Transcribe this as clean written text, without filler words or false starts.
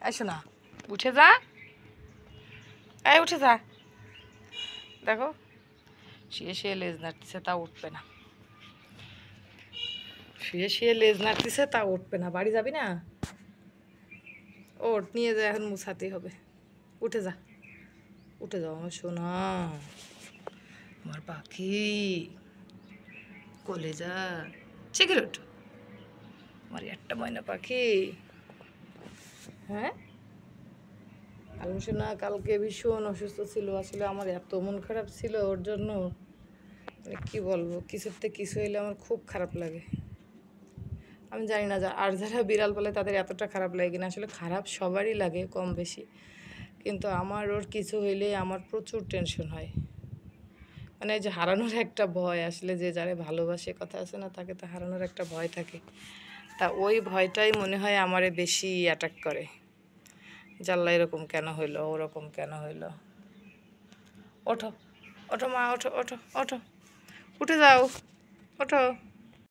আসো না, উঠে যা, এই উঠে যা। দেখো শুয়ে শুয়ে লেজ নাড়তেছে, তা উঠবে না। শুয়ে শুয়ে লেজ নাড়তেছে, তা উঠবে না। বাড়ি যাবি না? ওঠ, নিয়ে যা, এখন মুছাতেই হবে। উঠে যা, উঠে যাও আমার সোনা, আমার পাখি, কলেজা, শিগগির ওঠ আমার একটা ময়না পাখি। হ্যাঁ আলম সোনা কালকে ভীষণ অসুস্থ ছিল, আসলে আমার এত মন খারাপ ছিল ওর জন্য, মানে কি বলবো, কিছুতে কিছু হইলে আমার খুব খারাপ লাগে। আমি জানি না আর যারা বিড়াল পালে তাদের এতটা খারাপ লাগে কিনা, আসলে খারাপ সবারই লাগে কম বেশি, কিন্তু আমার ওর কিছু হইলে আমার প্রচুর টেনশন হয়। মানে যে হারানোর একটা ভয়, আসলে যে যারে ভালোবাসে, কথা আছে না, তাকে তো হারানোর একটা ভয় থাকে। তা ওই ভয়টাই মনে হয় আমারে বেশি অ্যাটাক করে, জাল্লা এরকম কেন হইলো, ওরকম কেন হইলো। ওঠো, ওঠো মা, ওঠো ওঠো ওঠো, উঠে যাও, ওঠো।